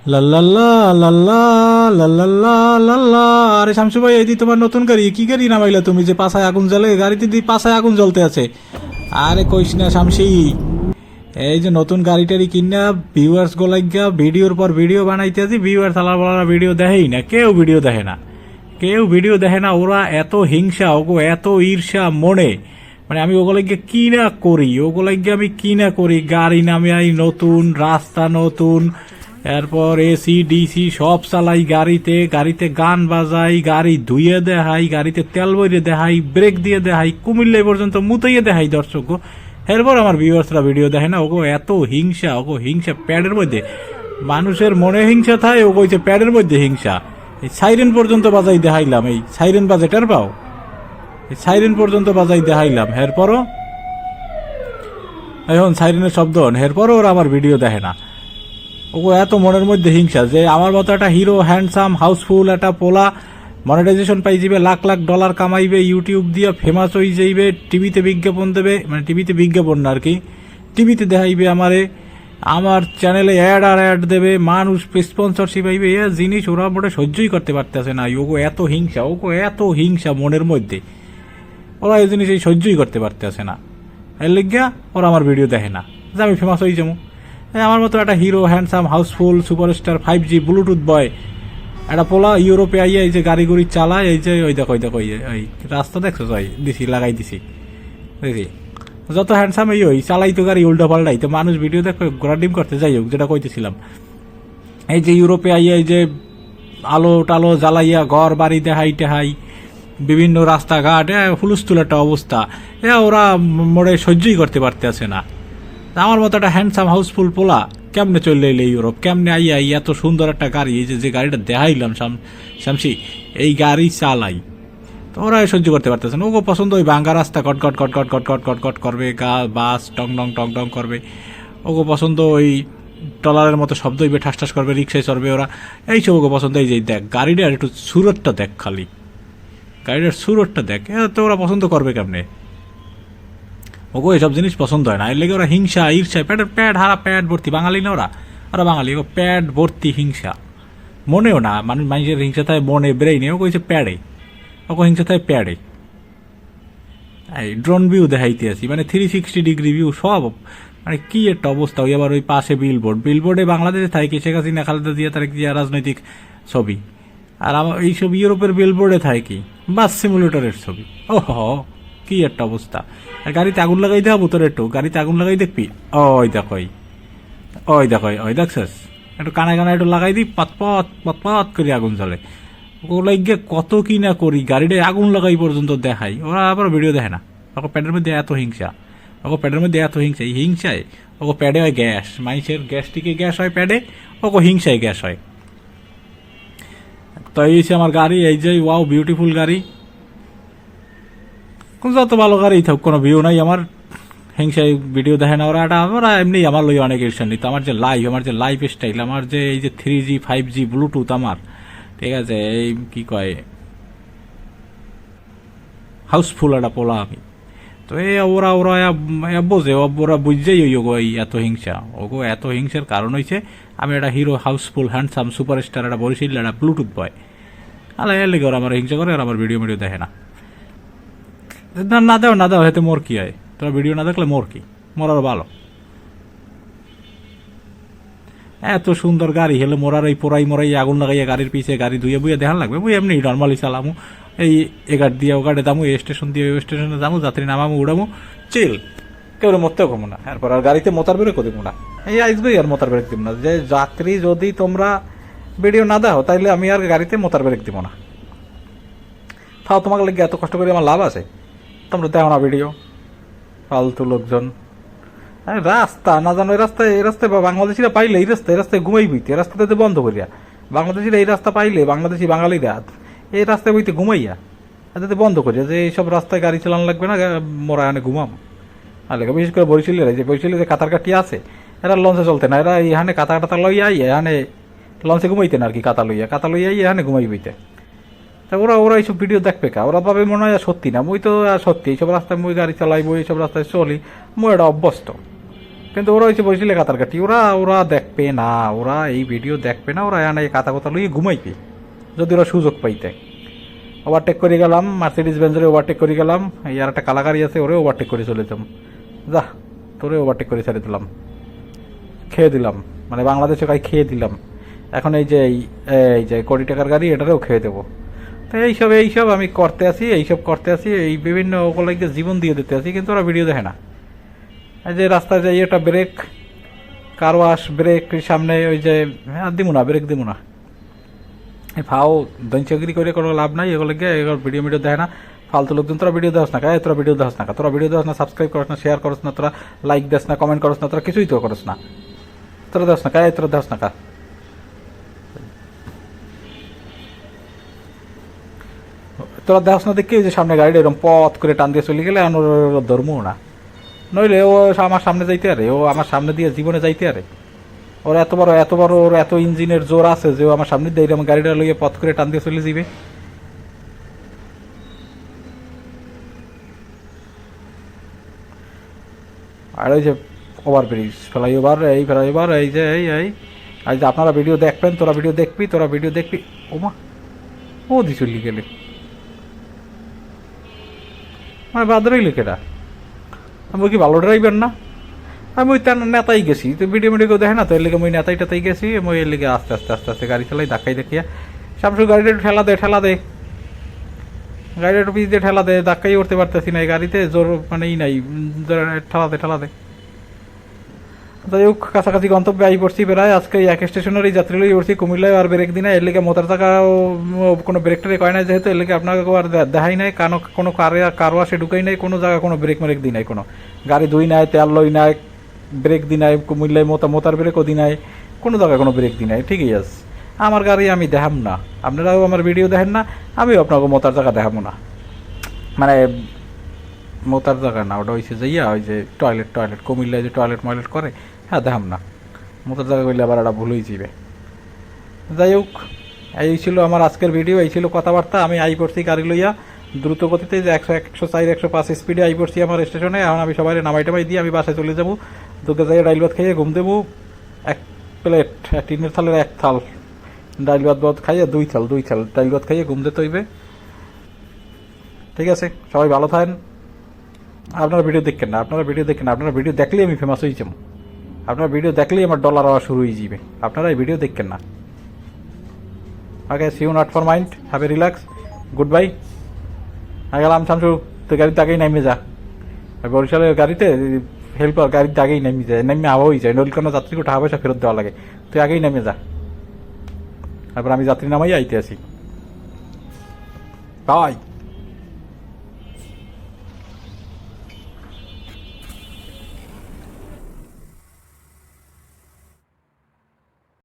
লাল্লাল্লা লাল্লা লাল্লাল্লা লাল্লা। আরে শামসু ভাই, এই যে তোমার নতুন গাড়ি, কি গাড়ি নামাইলা তুমি যে পাছায় আগুন জ্বলে? গাড়িতে দি পাছায় আগুন জ্বলতে আছে। আরে কইস না শামসি, এই যে নতুন গাড়িটারি কিনা ভিউয়ার্স গোলাইগা ভিডিওর পর ভিডিও বানাইতে আছি। ভিউয়ার্স আলাদা ভিডিও দেখেই না, কেউ ভিডিও দেখে না, কেউ ভিডিও দেখে না। ওরা এত হিংসা, ওগো এত ঈর্ষা মনে, মানে আমি ওগুলোকে কি না করি, ওগুলোকে আমি কি না করি। গাড়ি নামে আই নতুন, রাস্তা নতুন, এরপর এসি ডিসি সব চালাই গাড়িতে, গাড়িতে গান বাজাই, গাড়ি ধুয়ে দেখাই, গাড়িতে তেল বইরে দেখাই, ব্রেক দিয়ে দেখাই, কুমিল্লা পর্যন্ত মুতাইয়ে দেখাই দর্শক। এরপর আমার ভিউয়ার্সরা ভিডিও দেখে না। ওগো এত হিংসা, ওগো হিংসা প্যাডের মধ্যে, মানুষের মনে হিংসা থাকে, ও কইছে প্যাডের মধ্যে হিংসা। এই সাইরেন পর্যন্ত বাজাই দেখাইলাম, এই সাইরেন বাজে টের পাও, এই সাইরেন পর্যন্ত বাজাই দেখাইলাম। এরপরও এখন সাইরেনের শব্দ, এরপরও ওরা আমার ভিডিও দেখে না। ওগো এত মনের মধ্যে হিংসা যে আমার মতো একটা হিরো হ্যান্ডসাম হাউসফুল একটা পোলা মনিটাইজেশন পাই যাবে, লাখ লাখ ডলার কামাইবে, ইউটিউব দিয়ে ফেমাস হয়ে যাইবে, টিভিতে বিজ্ঞাপন দেবে, মানে টিভিতে বিজ্ঞাপন না আর কি, টিভিতে দেখাইবে আমারে, আমার চ্যানেলে অ্যাড আর অ্যাড দেবে, মানুষ স্পন্সরশিপ আইবে। এ জিনিস ওরা মোটে সহ্যই করতে পারতেছে না। ওগো এত হিংসা, ওগো এত হিংসা মনের মধ্যে, ওরা এই জিনিস এই সহ্যই করতে পারতেছে না। এর লিগা ওরা আমার ভিডিও দেখে না যে আমি ফেমাস হয়ে যাবো। আমার মতো একটা hero handsome houseful superstar 5G Bluetooth boy একটা পোলা ইউরোপে আইয়া এই যে গাড়ি গুড়ি চালায়, এই যে ওই দেখো ওই দেখো ওই রাস্তা দেখছো, ওই দিছি লাগাই দিছি, দেখি যত হ্যান্ডসাম এই ওই চালাই তো গাড়ি উল্টা পাল্টাই তো মানুষ ভিডিও দেখো ঘোরা ডিম করতে। যাই হোক, যেটা কইতেছিলাম, এই যে ইউরোপে আইয়া এই যে আলো টালো জ্বালাইয়া ঘর বাড়ি দেখাই টেহাই, বিভিন্ন রাস্তাঘাট হুলস্থুল একটা অবস্থা, ওরা মোড়ে সহ্যই করতে পারতেছে না। আমার মতো একটা হ্যান্ডসাম হাউসফুল পোলা কেমনে চলে এলে ইউরোপ, কেমনে আইয়া এত সুন্দর একটা গাড়ি, এই যে গাড়িটা দেখাইলাম শামসি, এই গাড়ি চালাই, তো ওরা সহ্য করতে পারতেছে না। ওকে পছন্দ ওই ভাঙ্গা রাস্তা, কটকট কটকট কটকট কটকট করবে, বাস টং টং করবে। ওকে পছন্দ ওই টলারের মতো শব্দ হইবে, ঠাস ঠাস করবে, রিক্সায় চড়বে ওরা, এইসব ওকে পছন্দ। এই যে দেখ গাড়িটার একটু সুরতটা দেখ, খালি গাড়িটার সুরতটা দেখ, তো ওরা পছন্দ করবে কেমনে? ওগো এসব জিনিস পছন্দ হয় না। এর লেগে ওরা হিংসা ঈর্ষা, প্যাড হারা প্যাড ভর্তি। বাঙালি না ওরা, ওরা বাঙালি, ও প্যাড ভর্তি হিংসা। মনেও না, মানুষের হিংসা থাকে মনে, ব্রেইনে। ও কইছে প্যাডে, ওকে হিংসা থাকে প্যাডে। এই ড্রোন ভিউ দেখাইতে আসি, মানে 360 ডিগ্রি ভিউ সব, মানে কি একটা অবস্থা। ওই আবার ওই পাশে বিলবোর্ডে বাংলাদেশে থাকে শেখ হাসিনা খালেদা জিয়া তারেক জিয়া রাজনৈতিক ছবি, আর আমার এইসব ইউরোপের বিলবোর্ডে থাকে কি বাস সিমুলেটরের ছবি। ওহ কি একটা অবস্থা। আর গাড়িতে আগুন লাগাই দেওয়া তোর, একটু গাড়িতে আগুন লাগাই দেখবি, ওই দেখো ওই দেখো ওই দেখছিস, একটু কানায় কানায় একটু লাগাই দিই, পত করে আগুন জ্বলে। ওগুলো গিয়ে কত কি না করি, গাড়িটায় আগুন লাগাই পর্যন্ত দেখাই। ওরা আবার ভিডিও দেখে না। ওকে প্যাডের মধ্যে এত হিংসা, ওকে প্যাডের মধ্যে এত হিংসা, এই হিংসায় ওকে প্যাডে হয় গ্যাস, মানুষের গ্যাস্ট্রিকে গ্যাস হয় প্যাডে, ওকে হিংসায় গ্যাস হয়। তো এই হচ্ছে আমার গাড়ি, এই যে ওয়াও বিউটিফুল গাড়ি। যত ভালো গাড়ি থাক, কোনো ভিউ নাই আমার, হিংসায় ভিডিও দেখে না ওরা। ওরা এমনি আমার লই অনেক ইরশান নিত। আমার যে লাইফ স্টাইল, আমার যে এই যে 3G 5G ব্লুটুথ আমার, ঠিক আছে, এই কি কয় হাউসফুল একটা পোলা আমি। তো এই ওরা ওরা বোঝে, ওরা বুঝছেই ওই এত হিংসা। ওগো এত হিংসার কারণ হয়েছে আমি একটা হিরো হাউসফুল হ্যান্ডসাম সুপারস্টার একটা বরিশাল একটা ব্লুটুথ বয়। আল্লাহ এর লেগে ওরা আমার হিংসা করে, আর আমার ভিডিও দেখে না। না দাও হেতে মোর কি হয়? তোরা ভিডিও না দেখলে মোর কি, মোর আরো ভালো। এত সুন্দর গাড়ি হলে মোরার এই মোরাই আগুন লাগাইয়া গাড়ির পিছিয়ে গাড়ি ধুয়ে বুয়ে দেখান লাগবে। বুঝে এমনি নর্মালি চালামু, এই এগাট দিয়ে ও গাড়ি দামু, এই স্টেশন দিয়ে ওই স্টেশনে যাবো, যাত্রী নামামু উড়ামু, চিল, কেউ মরতেও কমো না। এরপর আর গাড়িতে মোতার ব্রেক দিব না, এই আসবেই আর মোতার ব্রেক দিব না। যে যাত্রী যদি তোমরা ভিডিও না দাও তাইলে আমি আর গাড়িতে মোতার ব্রেক দিব না। তাও তোমাকে লেগে এত কষ্ট করে আমার লাভ আছে? তোমরা দেখো না ভিডিও, ফালতু লোকজন। রাস্তা না জানো, এই রাস্তায় বাংলাদেশিরা পাইলে এই রাস্তায় ঘুমাই বইতে, এই রাস্তাতে বন্ধ করিয়া। বাংলাদেশিরা এই রাস্তা পাইলে, বাংলাদেশি বাঙালিরা এই রাস্তায় বইতে ঘুমাইয়া, এটাতে বন্ধ করিয়া যে এইসব রাস্তায় গাড়ি চালানো লাগবে না, মোরা এখানে ঘুমাম। আর লেগে বিশেষ করে বরিশালের যে কাতার কাটি আছে, এরা লঞ্চে চলতে না, এরা এখানে কাতা টাতা লইয়া এখানে লঞ্চে ঘুমাইতে না আর কি, কাতা লইয়া এখানে ঘুমাই বইতে। তা ওরা এইসব ভিডিও দেখবে কা? ওরা ভাবে মনে হয় সত্যি না। মুই তো সত্যি এইসব রাস্তায় মুই গাড়ি চালাই, বই এইসব রাস্তায় চলি, মুই এটা অভ্যস্ত। কিন্তু ওরা হচ্ছে বসলে কাতার কাটি, ওরা ওরা দেখবে না, ওরা এই ভিডিও দেখবে না, ওরা এই কাতা কথা লইয়ে ঘুমাইবে যদি ওরা সুযোগ পাইতে। ওভারটেক করে গেলাম, মার্সিডিজ বেঞ্জরে ওভারটেক করে গেলাম, এই আর একটা কালাগাড়ি আছে ওরে ওভারটেক করে চলে যেতাম, যা তোরে ওভারটেক করে ছেড়ে দিলাম, খেয়ে দিলাম, মানে বাংলাদেশে খেয়ে দিলাম। এখন এই যে এই যে কোটি টাকার গাড়ি এটারেও খেয়ে দেবো। তো এইসব আমি করতে আসি, এই বিভিন্ন ওগুলোকে জীবন দিয়ে দিতে আসি, কিন্তু ওরা ভিডিও দেখে না। এই যে রাস্তায় যাই এটা ব্রেক, কার ওয়াশ, ব্রেক সামনে ওই যে দিমু না, ব্রেক দিমু না, ফাও দঞ্চগিরি করে কোনো লাভ নাই, এগুলোকে ভিডিও দেখে না, ফালতু লোকজন। তোরা ভিডিও দেওয়াস না, তোরা ভিডিও দেওয়াস না, তোরা ভিডিও দেওয়াস না, সাবস্ক্রাইব করস না, শেয়ার করস না, তোরা লাইক দেস না, কমেন্ট করস না, তোরা কিছুই তো করস না, তোরা দেওয়াস না, তোরা দেওয়াস না। তোরা দেখাস না দেখি যে সামনে গাড়িটা এরকম পথ করে টান দিয়ে চলে গেলে ধর্মও না, নইলে ও আমার সামনে যাইতে আরে, ও আমার সামনে দিয়ে জীবনে যাইতে আরে, ওর এত বড় ওর এত ইঞ্জিনের জোর আছে যে ও আমার সামনে দিয়ে এরকম গাড়িটা লইয়ে পথ করে টান দিয়ে চলে যাবে। আর ওই যে ওভারব্রিজ, ফ্লাইওভার, এই যে এই যে আপনারা ভিডিও দেখবেন, তোরা ভিডিও দেখবি, ওমা ও দি চলি গেলে মানে বাদরই লিখেটা। আমি কি ভালো ড্রাইভার না, আমি ওই নেতাই গেছি, তো ভিডিও কেউ দেখে না, তো এর লিগে আমি নেতাই গেছি, আমি এর লিগে আস্তে আস্তে গাড়ি চালাই, ধাক্কাই দেখিয়া শামসু গাড়িটা একটু ঠেলা দে, গাড়িটা একটু পিছ দিয়ে ঠেলা দে, ধাক্কাই উঠতে পারতেছি না, এই গাড়িতে জোর মানে নাই, ঠেলা দে। যাই হোক, কাছাকাছি গন্তব্যে আই পড়ছি প্রায়। আজকে এক স্টেশনেরই যাত্রী লই পড়ছি কুমিল্লায়, আর ব্রেক দিই না, এর লিগে মোটর চাকাও কোনো ব্রেক ট্রেক হয় না যেহেতু, এর লিগে আপনাকে আর দেখাই নাই, কোনো কারো আসে ঢুকাই নাই, কোনো জায়গায় কোনো ব্রেক মেরেক দিই নাই, কোনো গাড়ি ধুই নাই, তেল লই নাই, ব্রেক দিই নাই, কুমিল্লায় মোতার ব্রেকও দিই নাই, কোনো জায়গায় কোনো ব্রেক দিই নাই, ঠিকই আছে। আমার গাড়ি আমি দেখাম না, আপনারাও আমার ভিডিও দেখেন না, আমিও আপনাকে মোতার জায়গা দেখাবো না, মানে মোতার জায়গা না, ওটা হয়েছে যাইয়া ওই যে টয়লেট কুমিল্লায় যে টয়লেট করে, হ্যাঁ দেখাম না, মোতার জায়গা করলে আবার একটা ভুল হয়ে যাবে। যাই হোক, এই ছিল আমার আজকের ভিডিও, এই ছিল কথাবার্তা। আমি আই পড়ছি গাড়ি লইয়া দ্রুত গতিতে, যে 100, 104 স্পিডে আই পড়ছি আমার স্টেশনে। এখন আমি সবাই নামাই টামাই দিয়ে আমি বাসায় চলে যাবো, দুটো জায়গায় ডাইল ভাত খাইয়ে ঘুম দেবো, এক প্লেট টিনের থালের এক থাল ডাইল ভাত খাইয়ে, দুই থাল ডাইল ভাত খাইয়ে ঘুম দিতে হইবে। ঠিক আছে, সবাই ভালো থাকেন। আপনারা ভিডিও দেখেন না, আপনারা ভিডিও দেখলেই আমি ফেমাস হয়ে যাবো, আপনারা ভিডিও দেখলেই আমার ডলার আওয়া শুরু হয়ে যাবে, আপনারা এই ভিডিও দেখেন না। Okay, see you not for mind, have a relax, goodbye. গেলাম শামসু, তুই গাড়িতে আগেই নামিয়ে যা, বরিশালের গাড়িতে হেল্পার গাড়িতে আগেই নামিয়ে যায়, নামিয়ে আওয়া হয়ে যায়, নইলে কোনো যাত্রীকে টাকা পয়সা ফেরত দেওয়া লাগে, তুই আগেই নামিয়ে যা, তারপর আমি যাত্রী নামাই আইতে আসি। বাই।